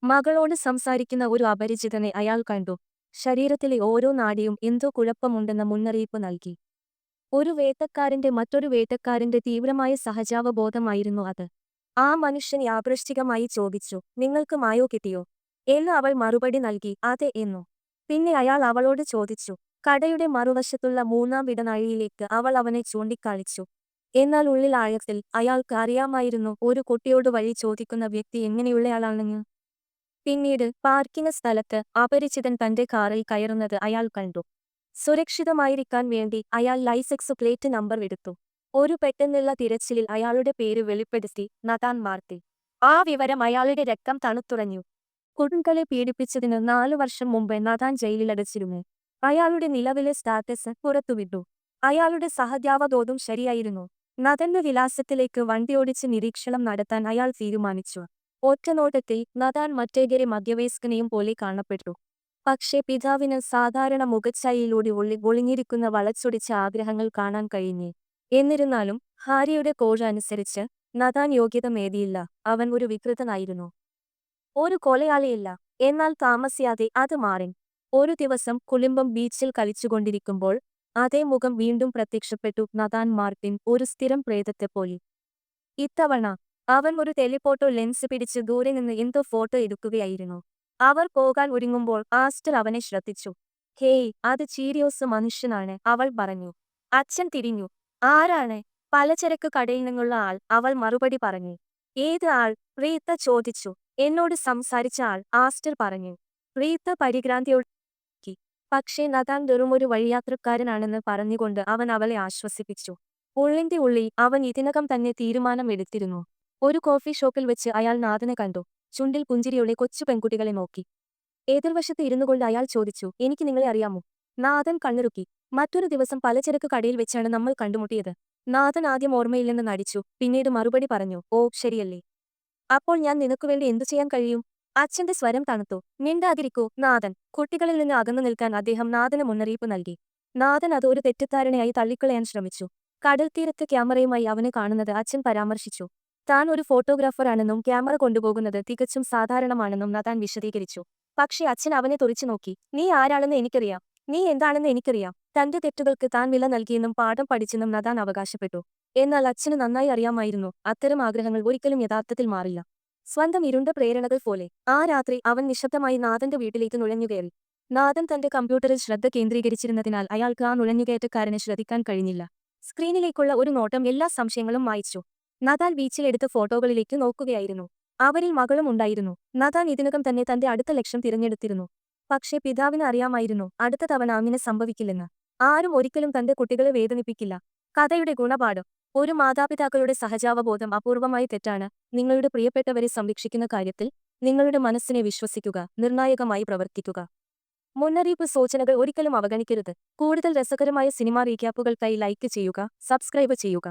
മകളോട് സംസാരിക്കുന്ന ഒരു അപരിചിതനെ അയാൾ കണ്ടു. ശരീരത്തിലെ ഓരോ നാഡിയും എന്തോ കുഴപ്പമുണ്ടെന്ന മുന്നറിയിപ്പ് നൽകി. ഒരു വേട്ടക്കാരന്റെ മറ്റൊരു വേട്ടക്കാരന്റെ തീവ്രമായ സഹജാവബോധമായിരുന്നു അത്. ആ മനുഷ്യൻ യാദൃശ്ചികമായി ചോദിച്ചു, നിങ്ങൾക്ക് മായോ കിട്ടിയോ എന്ന് അവൾ മറുപടി നൽകി, അതെ എന്നു. പിന്നെ അയാൾ അവളോട് ചോദിച്ചു. കടയുടെ മറുവശത്തുള്ള മൂന്നാം ഇടനാഴിയിലേക്ക് അവൾ അവനെ ചൂണ്ടിക്കാണിച്ചു. എന്നാൽ ഉള്ളിൽ ആഴത്തിൽ അയാൾക്ക് അറിയാമായിരുന്നു ഒരു കുട്ടിയോട് വഴി ചോദിക്കുന്ന വ്യക്തി എങ്ങനെയുള്ളയാളാണെന്ന്. പിന്നീട് പാർക്കിംഗ് സ്ഥലത്ത് അപരിചിതൻ തന്റെ കാറിൽ കയറുന്നത് അയാൾ കണ്ടു. സുരക്ഷിതമായിരിക്കാൻ വേണ്ടി അയാൾ ലൈസെൻസ് പ്ലേറ്റ് നമ്പർ എടുത്തു. ഒരു പെട്ടെന്നുള്ള തിരച്ചിലിൽ അയാളുടെ പേര് വെളിപ്പെടുത്തി, നഥാൻ മാർട്ടിൻ. ആ വിവരം അയാളുടെ രക്തം തണുത്തുറഞ്ഞു. കുട്ടികളെ പീഡിപ്പിച്ചതിന് 4 വർഷം മുമ്പ് നഥാൻ ജയിലിലടച്ചിരുന്നു. അയാളുടെ നിലവിലെ സ്റ്റാറ്റസ് പുറത്തുവിട്ടു. അയാളുടെ സഹജാവബോധം ശരിയായിരുന്നു. നഥാന്റെ വിലാസത്തിലേക്ക് വണ്ടിയോടിച്ച് നിരീക്ഷണം നടത്താൻ അയാൾ തീരുമാനിച്ചു. ഒറ്റനോട്ടത്തിൽ നഥാൻ മറ്റേതൊരു മധ്യവയസ്കനെയും പോലെ കാണപ്പെട്ടു. പക്ഷേ പിതാവിന് സാധാരണ മുഖച്ഛായയിലൂടെ ഒളിഞ്ഞിരിക്കുന്ന വളച്ചൊടിച്ച ആഗ്രഹങ്ങൾ കാണാൻ കഴിഞ്ഞേ. എന്നിരുന്നാലും ഹാരിയുടെ കോഴ അനുസരിച്ച് നഥാൻ യോഗ്യത നേടിയില്ല. അവൻ ഒരു വികൃതനായിരുന്നു, ഒരു കൊലയാളിയല്ല. എന്നാൽ താമസിയാതെ അത് മാറി. ഒരു ദിവസം കുളിമ്പം ബീച്ചിൽ കളിച്ചുകൊണ്ടിരിക്കുമ്പോൾ അതേ മുഖം വീണ്ടും പ്രത്യക്ഷപ്പെട്ടു. നഥാൻ മാർട്ടിൻ ഒരു സ്ഥിരം പ്രേതത്തെപ്പോലെ. ഇത്തവണ അവൻ ഒരു ടെലിഫോട്ടോ ലെൻസ് പിടിച്ച് ദൂരെ നിന്ന് എന്തോ ഫോട്ടോ എടുക്കുകയായിരുന്നു. അവർ പോകാൻ ഒരുങ്ങുമ്പോൾ ആസ്റ്റർ അവനെ ശ്രദ്ധിച്ചു. ഹേയ്, അത് ചീരിയോസ് മനുഷ്യനാണ്, അവൾ പറഞ്ഞു. അച്ഛൻ തിരിഞ്ഞു. ആരാണ്? പലചരക്ക് കടയിൽ നിന്നുള്ള ആൾ, അവൾ മറുപടി പറഞ്ഞു. ഏത് ആൾ? റീത്ത ചോദിച്ചു. എന്നോട് സംസാരിച്ച ആൾ, ആസ്റ്റർ പറഞ്ഞു. റീത്ത പരിഭ്രാന്തിയോടെ നോക്കി. പക്ഷേ നഥാൻ വെറുമൊരു വഴിയാത്രക്കാരനാണെന്ന് പറഞ്ഞുകൊണ്ട് അവൻ അവളെ ആശ്വസിപ്പിച്ചു. ഉള്ളിന്റെ ഉള്ളിൽ അവൻ ഇതിനകം തന്നെ തീരുമാനമെടുത്തിരുന്നു. ഒരു കോഫി ഷോപ്പിൽ വെച്ച് അയാൾ നാഥനെ കണ്ടു. ചുണ്ടിൽ പുഞ്ചിരിയോടെ കൊച്ചു പെൺകുട്ടികളെ നോക്കി. എതിർവശത്ത് ഇരുന്നുകൊണ്ട് അയാൾ ചോദിച്ചു, എനിക്ക് നിങ്ങളെ അറിയാമോ? നാഥൻ കണ്ണിറുക്കി. മറ്റൊരു ദിവസം പലചരക്ക് കടയിൽ വെച്ചാണ് നമ്മൾ കണ്ടുമുട്ടിയത്. നാഥൻ ആദ്യം ഓർമ്മയില്ലെന്ന് നടിച്ചു, പിന്നീട് മറുപടി പറഞ്ഞു, ഓ ശരിയല്ലേ. അപ്പോൾ ഞാൻ നിനക്കുവേണ്ടി എന്തു ചെയ്യാൻ കഴിയും? അച്ഛന്റെ സ്വരം തണുത്തു. മിണ്ടാതിരിക്കൂ, നാഥൻ. കുട്ടികളിൽ നിന്ന് അകന്നു നിൽക്കാൻ അദ്ദേഹം നാഥന് മുന്നറിയിപ്പ് നൽകി. നാഥൻ അത് ഒരു തെറ്റിദ്ധാരണയായി തള്ളിക്കളയാൻ ശ്രമിച്ചു. കടൽത്തീരത്ത് ക്യാമറയുമായി അവനെ കാണുന്നത് അച്ഛൻ പരാമർശിച്ചു. താൻ ഒരു ഫോട്ടോഗ്രാഫറാണെന്നും ക്യാമറ കൊണ്ടുപോകുന്നത് തികച്ചും സാധാരണമാണെന്നും നഥാൻ വിശദീകരിച്ചു. പക്ഷേ അച്ഛൻ അവനെ തുറിച്ചു നോക്കി. നീ ആരാണെന്ന് എനിക്കറിയാം, നീ എന്താണെന്ന് എനിക്കറിയാം. തന്റെ തെറ്റുകൾക്ക് താൻ വില നൽകിയെന്നും പാഠം പഠിച്ചെന്നും നഥാൻ അവകാശപ്പെട്ടു. എന്നാൽ അച്ഛന് നന്നായി അറിയാമായിരുന്നു, അത്തരം ആഗ്രഹങ്ങൾ ഒരിക്കലും യഥാർത്ഥത്തിൽ മാറില്ല. സ്വന്തം ഇരുണ്ട പ്രേരണകൾ പോലെ. ആ രാത്രി അവൻ നിശബ്ദമായി നാഥന്റെ വീട്ടിലേക്ക് നുഴഞ്ഞുകയറി. നാഥൻ തന്റെ കമ്പ്യൂട്ടറിൽ ശ്രദ്ധ കേന്ദ്രീകരിച്ചിരുന്നതിനാൽ അയാൾക്ക് ആ നുഴഞ്ഞുകയറ്റക്കാരനെ ശ്രദ്ധിക്കാൻ കഴിഞ്ഞില്ല. സ്ക്രീനിലേക്കുള്ള ഒരു നോട്ടം എല്ലാ സംശയങ്ങളും മായ്ച്ചു. നഥാൻ ബീച്ചിൽ എടുത്ത ഫോട്ടോകളിലേക്ക് നോക്കുകയായിരുന്നു. അവരിൽ മകളും ഉണ്ടായിരുന്നു. നഥാൻ ഇതിനകം തന്നെ തന്റെ അടുത്ത ലക്ഷ്യം തിരഞ്ഞെടുത്തിരുന്നു. പക്ഷേ പിതാവിന് അറിയാമായിരുന്നു അടുത്ത തവണ അങ്ങനെ സംഭവിക്കില്ലെന്ന്. ആരും ഒരിക്കലും തന്റെ കുട്ടികളെ വേദനിപ്പിക്കില്ല. കഥയുടെ ഗുണപാഠം: ഒരു മാതാപിതാക്കളുടെ സഹജാവബോധം അപൂർവമായി തെറ്റാണ്. നിങ്ങളുടെ പ്രിയപ്പെട്ടവരെ സംരക്ഷിക്കുന്ന കാര്യത്തിൽ നിങ്ങളുടെ മനസ്സിനെ വിശ്വസിക്കുക, നിർണായകമായി പ്രവർത്തിക്കുക. മുന്നറിയിപ്പ് സൂചനകൾ ഒരിക്കലും അവഗണിക്കരുത്. കൂടുതൽ രസകരമായ സിനിമാ റീക്യാപ്പുകൾക്കായി ലൈക്ക് ചെയ്യുക, സബ്സ്ക്രൈബ് ചെയ്യുക.